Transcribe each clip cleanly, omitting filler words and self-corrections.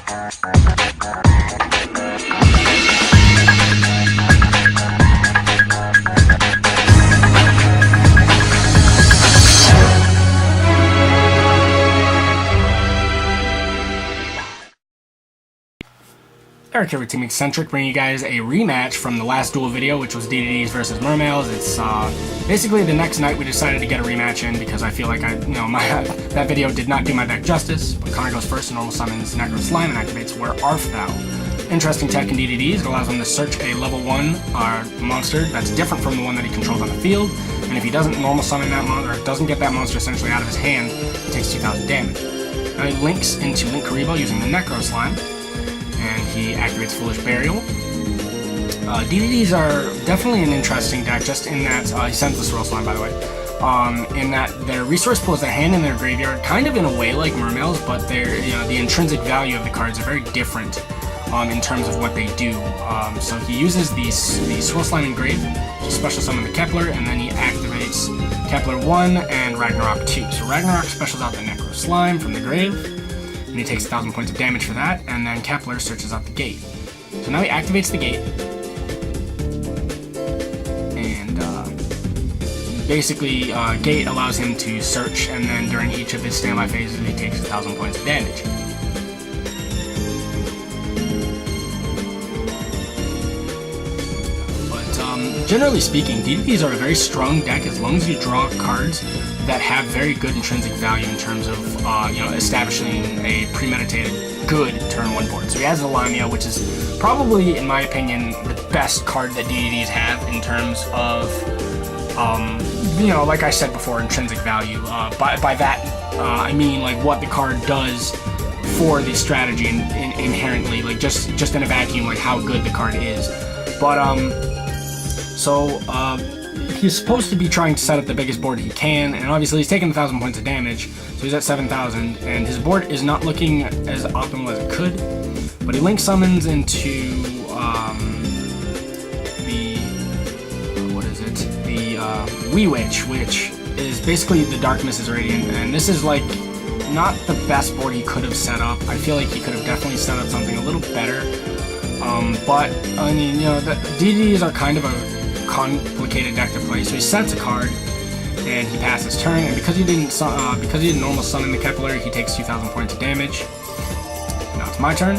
Eric here with Team Eccentric, bringing you guys a rematch from the last duel video, which was DDDs versus MERMAILs. It's basically the next night we decided to get a rematch in because I feel like that video did not do my deck justice. But Connor goes first, normal summons Necro Slime and activates Where Art Thou. Interesting tech in DDDs. It allows him to search a level 1 monster that's different from the one that he controls on the field, and if he doesn't normal summon that monster, or doesn't get that monster essentially out of his hand, it takes 2,000 damage. Now he links into Link Karibo using the Necro Slime, and he activates Foolish Burial. DDDs are definitely an interesting deck, just in that, he sends the Swirl Slime by the way, in that their resource pool is their hand in their graveyard, kind of in a way like MERMAILs, but the intrinsic value of the cards are very different in terms of what they do. So he uses the Swirl Slime Engrave to special summon the Kepler, and then he activates Kepler 1 and Ragnarok 2. So Ragnarok specials out the Necro Slime from the grave, and he takes 1,000 points of damage for that, and then Kepler searches out the gate. So now he activates the gate, and basically gate allows him to search, and then during each of his standby phases he takes 1,000 points of damage. But generally speaking, DDDs are a very strong deck as long as you draw cards that have very good intrinsic value in terms of establishing a premeditated good turn 1 board. So he has the Lamia, which is probably, in my opinion, the best card that DDDs have in terms of like I said before, intrinsic value. By that I mean like what the card does for the strategy inherently, like just in a vacuum, like how good the card is. But he's supposed to be trying to set up the biggest board he can, and obviously he's taking 1,000 points of damage, so he's at 7,000, and his board is not looking as optimal as it could. But he link summons into the Wee Witch, which is basically the Dark Mrs. Radiant, and this is like not the best board he could have set up. I feel like he could have definitely set up something a little better. But I mean, the DDDs are kind of a complicated deck to play. So he sets a card, and he passes turn, and because he didn't normal summon the Kepler, he takes 2,000 points of damage. Now it's my turn,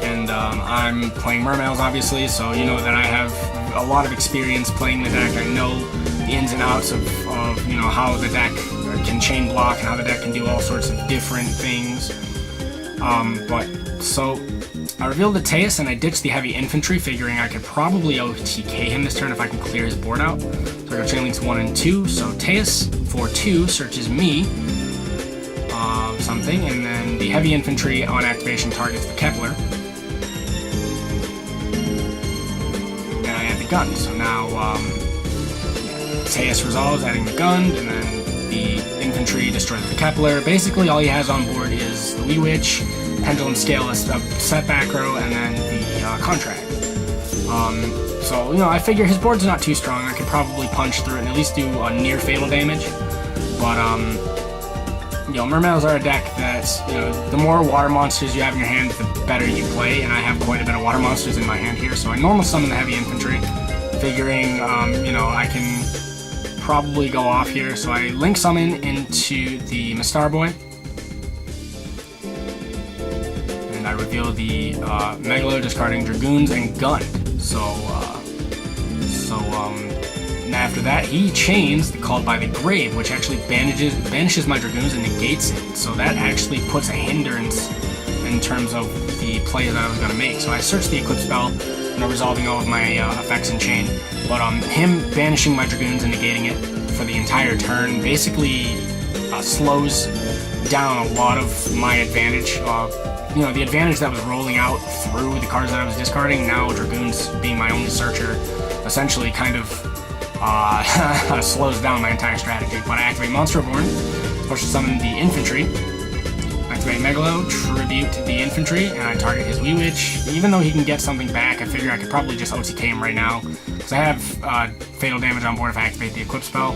and I'm playing MERMAILs obviously, so you know that I have a lot of experience playing the deck. I know the ins and outs of how the deck can chain block and how the deck can do all sorts of different things. So I revealed the Teus, and I ditched the heavy infantry, figuring I could probably OTK him this turn if I can clear his board out. So I go chain links 1 and 2. So Teus for 2 searches me something, and then the heavy infantry on activation targets the Kepler. And I add the gun. So now Teus resolves, adding the gun, and then the infantry destroys the Kepler. Basically all he has on board is the Wee Witch, Pendulum Scale, a set back row, and then the Contract. So I figure his board's not too strong. I could probably punch through it and at least do a near fatal damage. But MERMAILs are a deck that's the more water monsters you have in your hand, the better you play. And I have quite a bit of water monsters in my hand here, so I normal summon the heavy infantry, figuring I can probably go off here. So I link summon into the Mistar Boy. I reveal the Megalo, discarding Dragoons and Gun. After that, he chains the Called by the Grave, which actually banishes my Dragoons and negates it. So that actually puts a hindrance in terms of the play that I was going to make. So I search the Eclipse Spell, resolving all of my effects in chain. But him banishing my Dragoons and negating it for the entire turn basically slows down a lot of my advantage. The advantage that was rolling out through the cards that I was discarding, now Dragoons being my only searcher, essentially kind of slows down my entire strategy. But I activate Monster Reborn, special summon the infantry, activate Megalo, tribute the infantry, and I target his Wee Witch. Even though he can get something back, I figure I could probably just OTK him right now, because I have fatal damage on board if I activate the Eclipse Spell.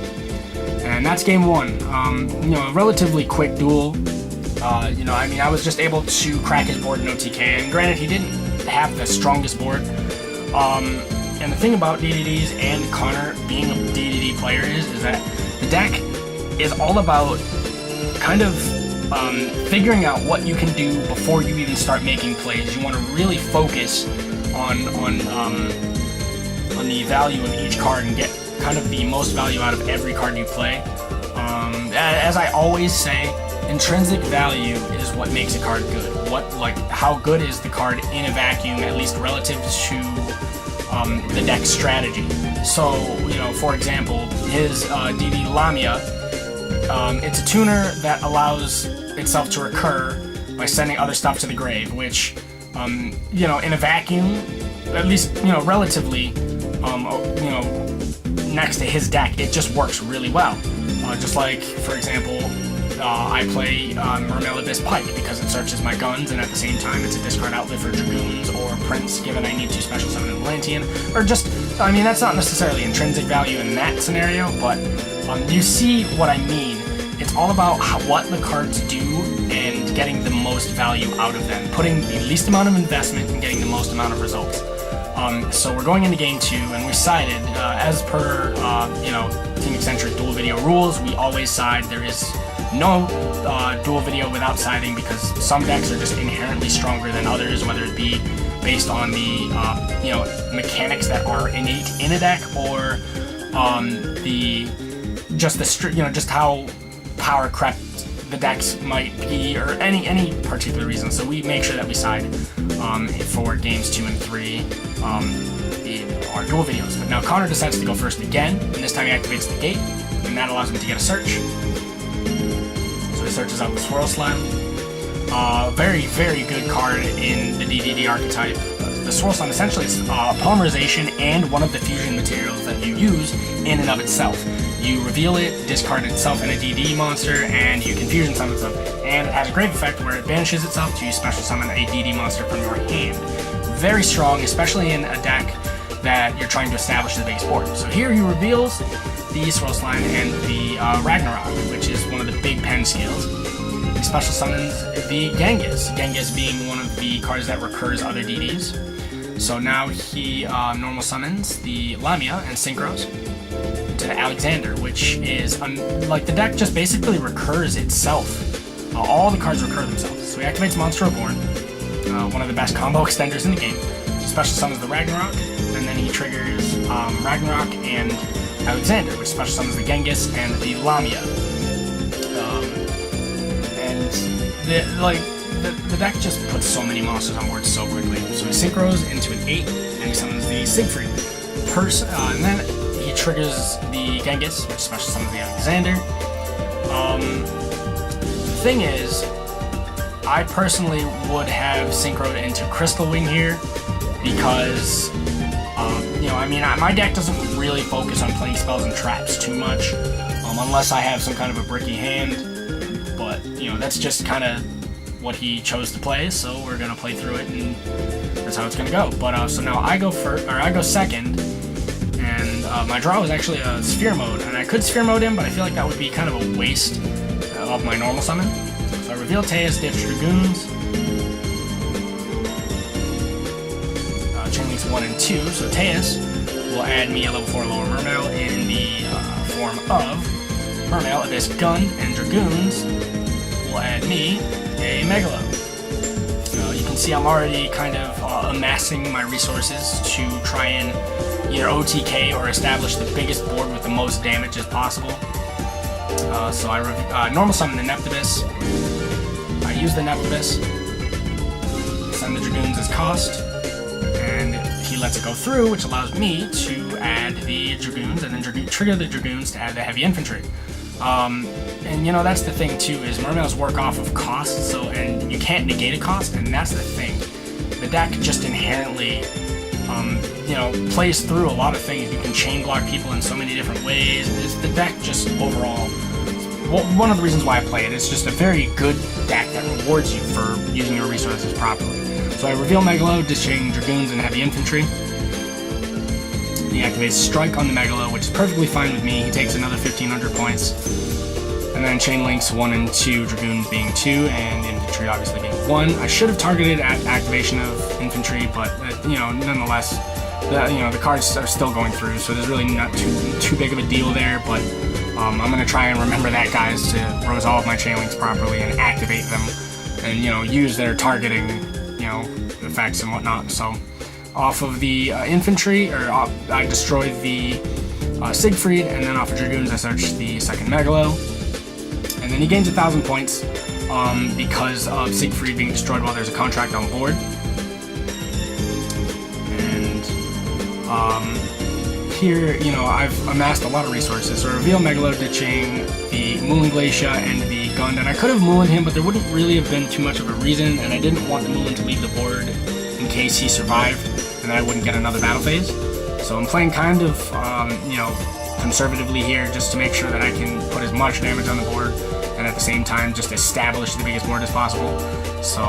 And that's game 1. A relatively quick duel. You know, I mean, I was just able to crack his board in OTK, and granted, he didn't have the strongest board. And the thing about DDDs and Connor being a DDD player is that the deck is all about kind of figuring out what you can do before you even start making plays. You want to really focus on the value of each card and get kind of the most value out of every card you play. As I always say, intrinsic value is what makes a card good. How good is the card in a vacuum, at least relative to the deck strategy. So, you know, for example, his DD Lamia, it's a tuner that allows itself to recur by sending other stuff to the grave, which, you know, in a vacuum, at least, you know, relatively, you know, next to his deck, it just works really well. Just like, for example, I play MERMAIL Abyss Pike because it searches my guns, and at the same time it's a discard outlet for Dragoons or Prince, given I need to special summon an Atlantean. Or just, I mean, that's not necessarily intrinsic value in that scenario, but you see what I mean. It's all about what the cards do and getting the most value out of them, putting the least amount of investment and getting the most amount of results. So we're going into game 2, and we sided, as per, you know, Team Eccentric dual video rules, we always side. There is no dual video without siding, because some decks are just inherently stronger than others, whether it be based on the, you know, mechanics that are innate in a deck, or you know, just how power crept the decks might be, or any particular reason. So we make sure that we side for games 2 and 3 in our dual videos. But now Connor decides to go first again, and this time he activates the gate, and that allows him to get a search. So he searches out the Swirl Slime. Very, very good card in the DDD archetype. The Swirl Slime essentially is polymerization and one of the fusion materials that you use in and of itself. You reveal it, discard itself in a DD monster, and you can fusion summon something. And it has a grave effect where it banishes itself to special summon a DD monster from your hand. Very strong, especially in a deck that you're trying to establish the base board. So here he reveals the Swirl Slime and the Ragnarok, which is one of the big pen skills. He special summons the Genghis, Genghis being one of the cards that recurs other DDs. So now he normal summons the Lamia and synchros to Alexander, which is, like, the deck just basically recurs itself. All the cards recur themselves. So he activates Monster Reborn, one of the best combo extenders in the game. Special summons the Ragnarok, and then he triggers Ragnarok and Alexander, which special summons the Genghis and the Lamia. And the deck just puts so many monsters on board so quickly. So he synchros into an 8, and he summons the Siegfried. And then he triggers the Genghis, which special summons the Alexander. The thing is, I personally would have synchroed into Crystal Wing here, because, you know, I mean, my deck doesn't really focus on playing spells and traps too much, unless I have some kind of a bricky hand, but, you know, that's just kind of what he chose to play, so we're going to play through it, and that's how it's going to go. But, so now I go second, and my draw was actually a Sphere Mode, and I could Sphere Mode him, but I feel like that would be kind of a waste of my normal summon. So I reveal Teus, ditch Dragoons, Chain Links 1 and 2, so Teus will add me a level 4 lower Mermail in the form of Mermail, Abyss Gun, and Dragoons will add me a Megalo. You can see I'm already kind of amassing my resources to try and either OTK or establish the biggest board with the most damage as possible. So I normal summon the Neptibus. I use the Neptibus, send the Dragoons as cost, and he lets it go through, which allows me to add the Dragoons, and then trigger the Dragoons to add the Heavy Infantry. And you know, that's the thing too, is Mermails work off of cost, so, and you can't negate a cost, and that's the thing. The deck just inherently, you know, plays through a lot of things. You can chain block people in so many different ways. The deck just overall, well, one of the reasons why I play it, it's just a very good deck that rewards you for using your resources properly. So I reveal Megalo, discharging Dragoons and Heavy Infantry. He activates Strike on the Megalo, which is perfectly fine with me. He takes another 1,500 points. and then chain links 1 and 2, dragoons being 2, and infantry obviously being 1. I should have targeted at activation of infantry, but you know, nonetheless, the cards are still going through, so there's really not too big of a deal there. But I'm gonna try and remember that, guys, to resolve my chain links properly and activate them, and you know, use their targeting, you know, effects and whatnot. So off of the infantry, I destroyed the Siegfried, and then off of dragoons I searched the second Megalo, and then he gains 1,000 points because of Siegfried being destroyed while there's a contract on board. And here, you know, I've amassed a lot of resources. So I reveal Megalo ditching the Moulin Glacier and the Gund, and I could have Moulin him, but there wouldn't really have been too much of a reason, and I didn't want the Moulin to leave the board in case he survived, and then I wouldn't get another battle phase. So I'm playing kind of, you know, conservatively here, just to make sure that I can put as much damage on the board, and at the same time just establish the biggest board as possible. So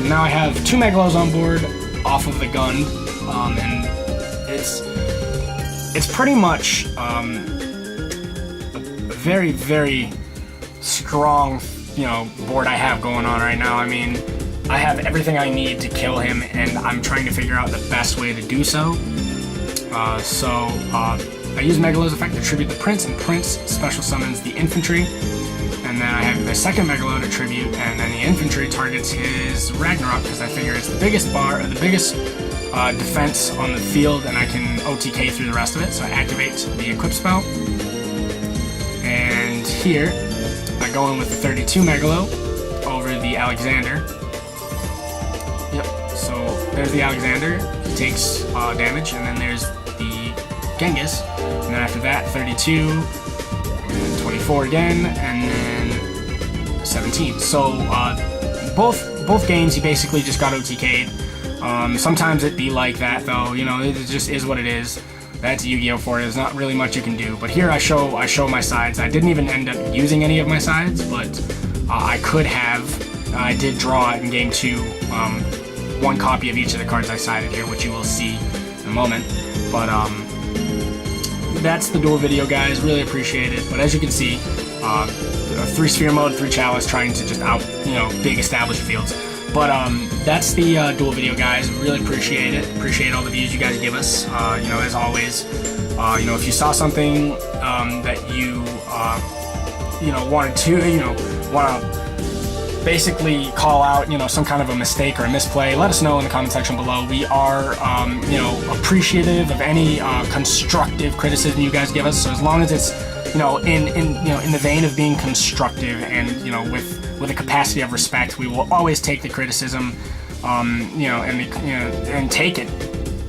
now I have 2 Megalos on board off of the Gund, and it's pretty much a very, very strong, you know, board I have going on right now. I mean, I have everything I need to kill him, and I'm trying to figure out the best way to do so. I use Megalo's effect to tribute the Prince, and Prince special summons the infantry. And then I have the second Megalo to tribute, and then the infantry targets his Ragnarok, because I figure it's the biggest defense on the field, and I can OTK through the rest of it. So I activate the equip spell. And here, I go in with the 32 Megalo over the Alexander. Yep, so there's the Alexander, he takes damage, and then there's the Genghis, and then after that 32, and 24 again, and then 17. So both games he basically just got OTK'd. Sometimes it be like that though, you know, it just is what it is. That's Yu-Gi-Oh! For it. There's not really much you can do. But here I show my sides. I didn't even end up using any of my sides, but I could have. I did draw in game 2 1 copy of each of the cards I sided here, which you will see in a moment. But that's the duel video, guys. Really appreciate it. But as you can see, 3 sphere mode, 3 chalice, trying to just out, you know, big established fields. But that's the duel video, guys. Really appreciate it. Appreciate all the views you guys give us. You know, as always, you know, if you saw something that you you know, wanted to, basically call out, you know, some kind of a mistake or a misplay, let us know in the comment section below. We are, you know, appreciative of any constructive criticism you guys give us. So as long as it's, you know, in the vein of being constructive and, you know, with a capacity of respect, we will always take the criticism, you know, and take it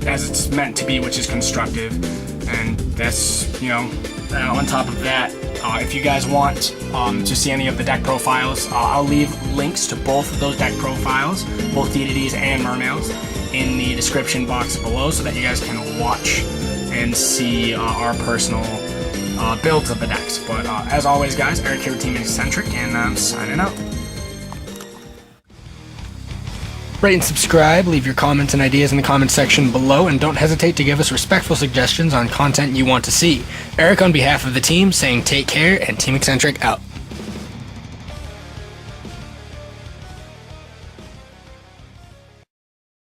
as it's meant to be, which is constructive. And that's, you know, on top of that, if you guys want to see any of the deck profiles, I'll leave links to both of those deck profiles, both DDDs and Mermails, in the description box below, so that you guys can watch and see our personal builds of the decks. But as always, guys, Eric here with Team Eccentric, and I'm signing out. Rate and subscribe, leave your comments and ideas in the comment section below, and don't hesitate to give us respectful suggestions on content you want to see. Eric on behalf of the team saying take care, and Team Eccentric out.